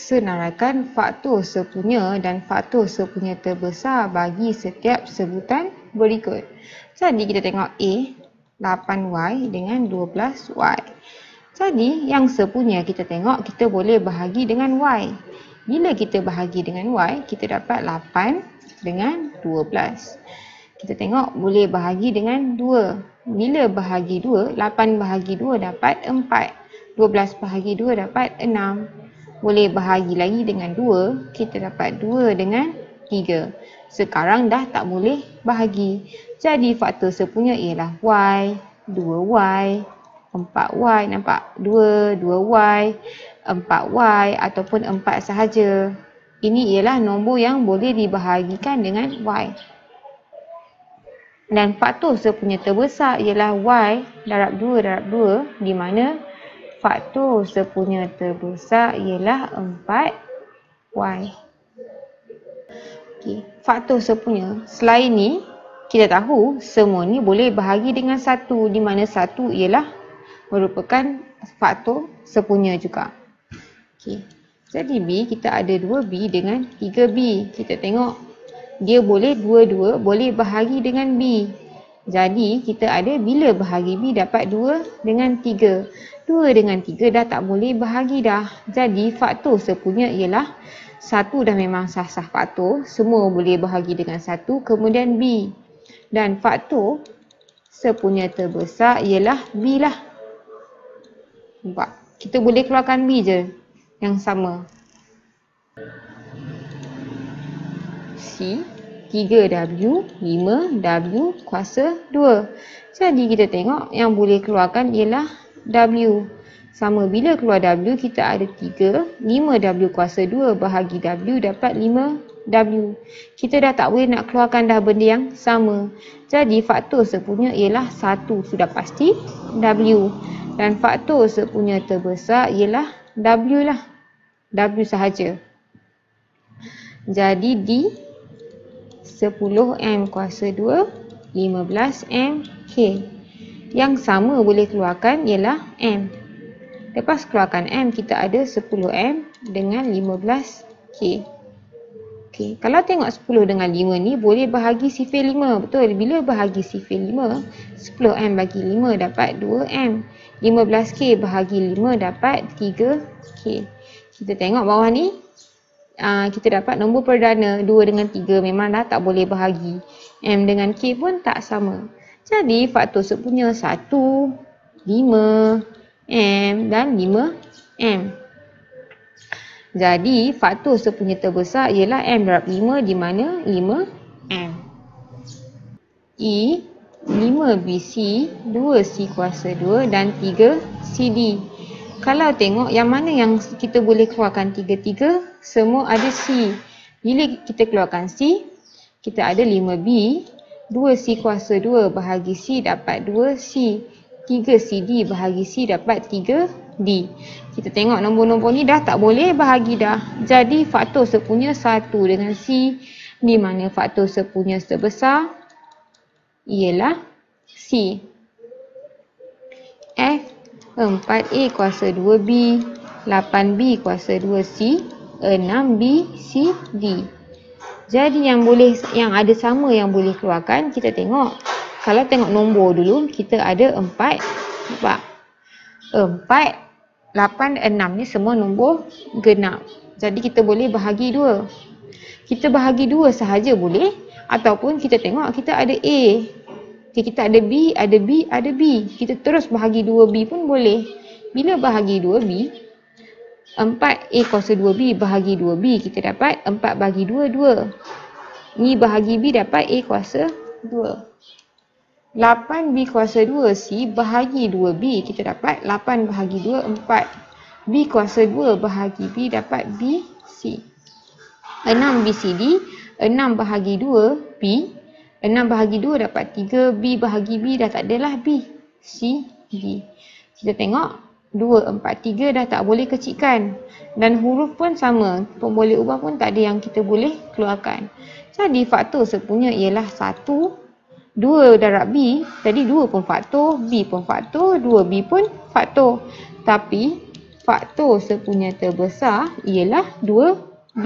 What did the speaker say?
senaraikan faktor sepunya dan faktor sepunya terbesar bagi setiap sebutan berikut. Jadi kita tengok A, 8Y dengan 12Y. Jadi yang sepunya kita tengok kita boleh bahagi dengan Y. Bila kita bahagi dengan Y, kita dapat 8 dengan 12. Kita tengok boleh bahagi dengan 2. Bila bahagi 2, 8 bahagi 2 dapat 4. 12 bahagi 2 dapat 6. Boleh bahagi lagi dengan 2, kita dapat 2 dengan 3. Sekarang dah tak boleh bahagi. Jadi faktor sepunya ialah Y, 2Y, 4Y, nampak? 2, 2Y, 4Y ataupun 4 sahaja. Ini ialah nombor yang boleh dibahagikan dengan Y. Dan faktor sepunya terbesar ialah Y darab 2 darab 2, di mana faktor sepunya terbesar ialah 4Y. Okay. Faktor sepunya, selain ni, kita tahu semua ni boleh bahagi dengan 1, di mana 1 ialah merupakan faktor sepunya juga. Okay. Jadi B, kita ada 2B dengan 3B. Kita tengok dia boleh dua-dua boleh bahagi dengan B. Jadi kita ada bila bahagi B dapat 2 dengan 3. 2 dengan 3 dah tak boleh bahagi dah. Jadi faktor sepunya ialah 1 dah memang sah-sah faktor. Semua boleh bahagi dengan 1. Kemudian B. Dan faktor sepunya terbesar ialah B lah. Nampak? Kita boleh keluarkan B je. Yang sama. C, 3W, 5W kuasa 2. Jadi kita tengok yang boleh keluarkan ialah W. Sama bila keluar W, kita ada 3. 5W kuasa 2 bahagi W dapat 5W. Kita dah tak boleh nak keluarkan dah benda yang sama. Jadi faktor sepunya ialah 1 sudah pasti W. Dan faktor sepunya terbesar ialah W lah. W sahaja. Jadi D, 10M kuasa 2, 15M K. Yang sama boleh keluarkan ialah M. Lepas keluarkan M, kita ada 10M dengan 15K. Okay. Kalau tengok 10 dengan 5 ni, boleh bahagi sifir 5. Betul? Bila bahagi sifir 5, 10M bagi 5 dapat 2M. 15K bahagi 5 dapat 3K. Kita tengok bawah ni. Kita dapat nombor perdana 2 dengan 3 memang dah tak boleh bahagi. M dengan K pun tak sama. Jadi faktor sepunya 1, 5, M dan 5M. Jadi faktor sepunya terbesar ialah M darab 5, di mana 5M. E, 5BC, 2C kuasa 2 dan 3CD. Kalau tengok yang mana yang kita boleh keluarkan 3-3, semua ada C. Bila kita keluarkan C, kita ada 5B, 2C kuasa 2 bahagi C dapat 2C. 3CD bahagi C dapat 3D. Kita tengok nombor-nombor ni dah tak boleh bahagi dah. Jadi faktor sepunya 1 dengan C, di mana faktor sepunya terbesar ialah C. F, 4A kuasa 2B, 8B kuasa 2C, 6BCD. Jadi yang ada sama yang boleh keluarkan, kita tengok. Kalau tengok nombor dulu, kita ada 4. Nampak? 4, 8, 6 ni semua nombor genap. Jadi kita boleh bahagi 2. Kita bahagi 2 sahaja boleh. Ataupun kita tengok kita ada A. Kita ada B, ada B, ada B. Kita terus bahagi 2B pun boleh. Bila bahagi 2B, 4A kuasa 2B bahagi 2B, kita dapat 4 bagi 2, 2. Ni bahagi B dapat A kuasa 2. 8B kuasa 2C bahagi 2B, kita dapat 8 bahagi 2, 4. B kuasa 2 bahagi B dapat BC. 6BCD, 6 bahagi 2B, 6 bahagi 2 dapat 3, B bahagi B dah tak adalah B, C, D. Kita tengok 2, 4, 3 dah tak boleh kecilkan. Dan huruf pun sama, pun boleh ubah pun tak ada yang kita boleh keluarkan. Jadi faktor sepunya ialah 1, 2 darab B, tadi 2 pun faktor, B pun faktor, 2B pun faktor. Tapi faktor sepunya terbesar ialah 2B.